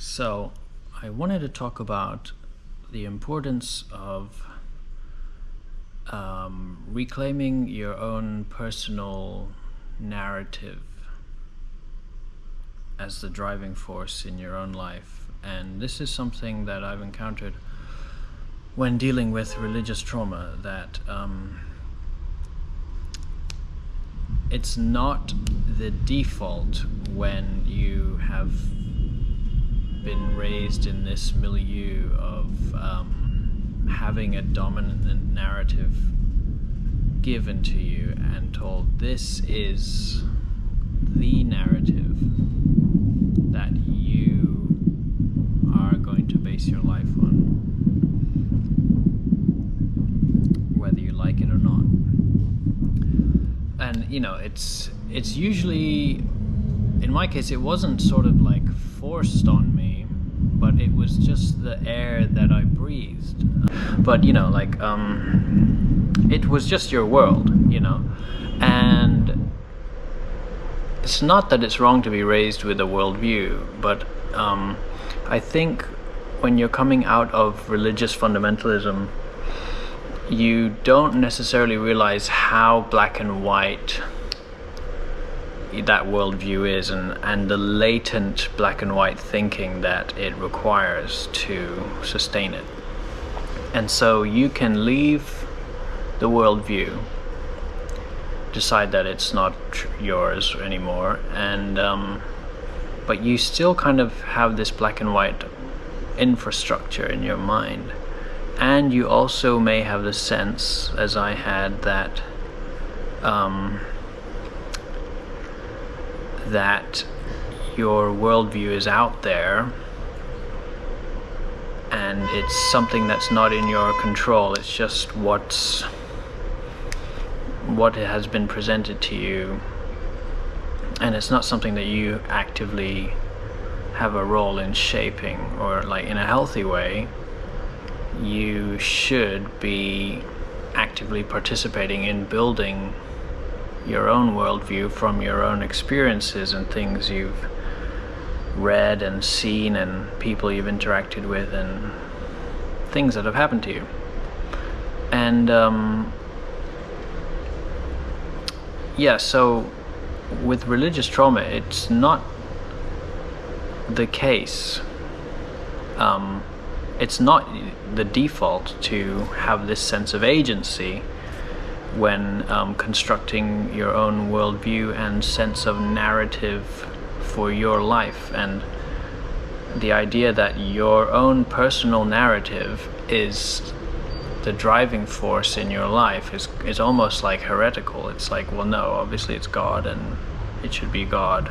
So, I wanted to talk about the importance of reclaiming your own personal narrative as the driving force in your own life. And this is something that I've encountered when dealing with religious trauma, that it's not the default when you have been raised in this milieu of having a dominant narrative given to you and told this is the narrative that you are going to base your life on, whether you like it or not. And it's usually, in my case, it wasn't sort of like forced on me, but it was just the air that I breathed. But it was just your world, and it's not that it's wrong to be raised with a worldview, but I think when you're coming out of religious fundamentalism, you don't necessarily realize how black and white that worldview is, and the latent black and white thinking that it requires to sustain it. And so you can leave the worldview, decide that it's not yours anymore, and but you still kind of have this black and white infrastructure in your mind. And you also may have the sense, as I had, that that your worldview is out there and it's something that's not in your control. It's just what has been presented to you, and it's not something that you actively have a role in shaping, or like in a healthy way. You should be actively participating in building your own worldview from your own experiences and things you've read and seen and people you've interacted with and things that have happened to you. And so with religious trauma, it's not the case. It's not the default to have this sense of agency when constructing your own worldview and sense of narrative for your life. And the idea that your own personal narrative is the driving force in your life is almost like heretical. It's like, well, no, obviously it's God, and it should be God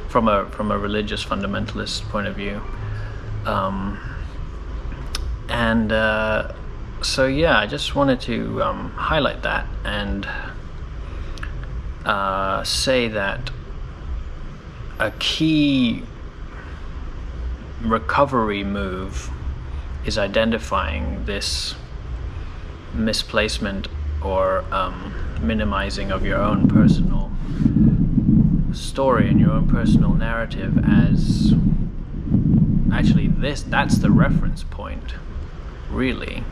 from a religious fundamentalist point of view. I just wanted to highlight that and say that a key recovery move is identifying this misplacement or minimizing of your own personal story and your own personal narrative as actually that's the reference point, really,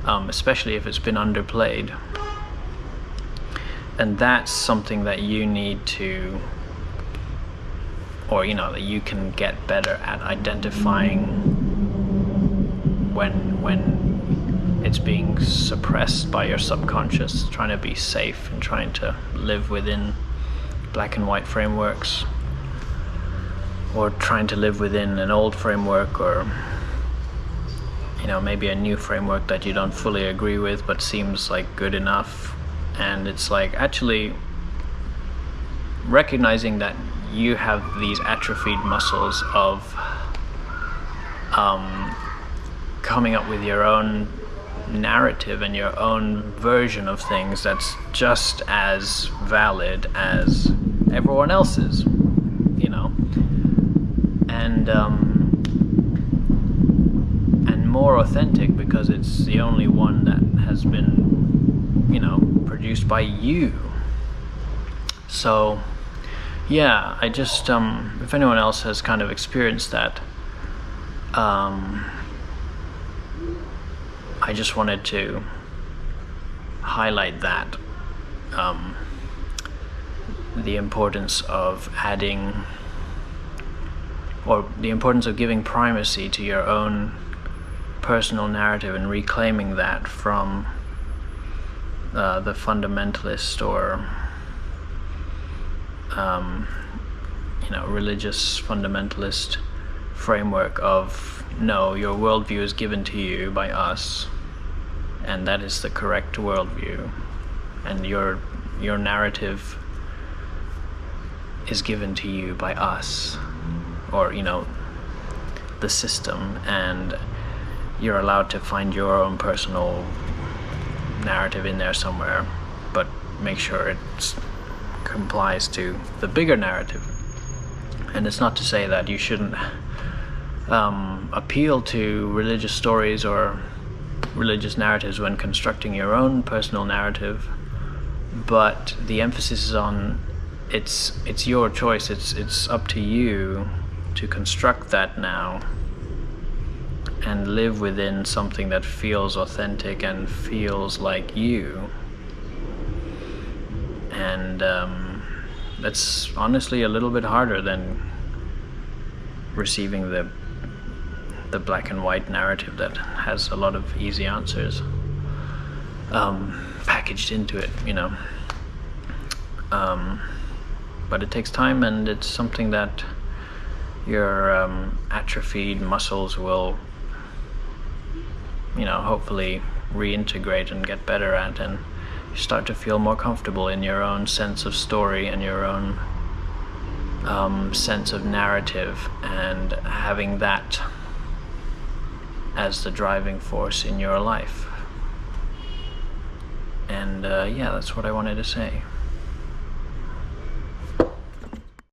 especially if it's been underplayed. And that's something that you need to, or that you can get better at identifying when it's being suppressed by your subconscious, trying to be safe and trying to live within black and white frameworks, or trying to live within an old framework, or maybe a new framework that you don't fully agree with but seems like good enough. And it's like actually recognizing that you have these atrophied muscles of coming up with your own narrative and your own version of things that's just as valid as everyone else's, and more authentic, because it's the only one that has been produced by you. So yeah, I just if anyone else has kind of experienced that, I just wanted to highlight that, the importance of adding, or the importance of giving primacy to your own personal narrative and reclaiming that from the fundamentalist or religious fundamentalist framework of, no, your worldview is given to you by us, and that is the correct worldview, and your narrative is given to you by us, or the system, and you're allowed to find your own personal narrative in there somewhere, but make sure it complies to the bigger narrative. And it's not to say that you shouldn't appeal to religious stories or religious narratives when constructing your own personal narrative, but the emphasis is on it's your choice. It's up to you to construct that now and live within something that feels authentic and feels like you. And that's honestly a little bit harder than receiving the black and white narrative that has a lot of easy answers packaged into it, but it takes time, and it's something that your atrophied muscles will hopefully reintegrate and get better at, and you start to feel more comfortable in your own sense of story and your own sense of narrative, and having that as the driving force in your life. And yeah, that's what I wanted to say.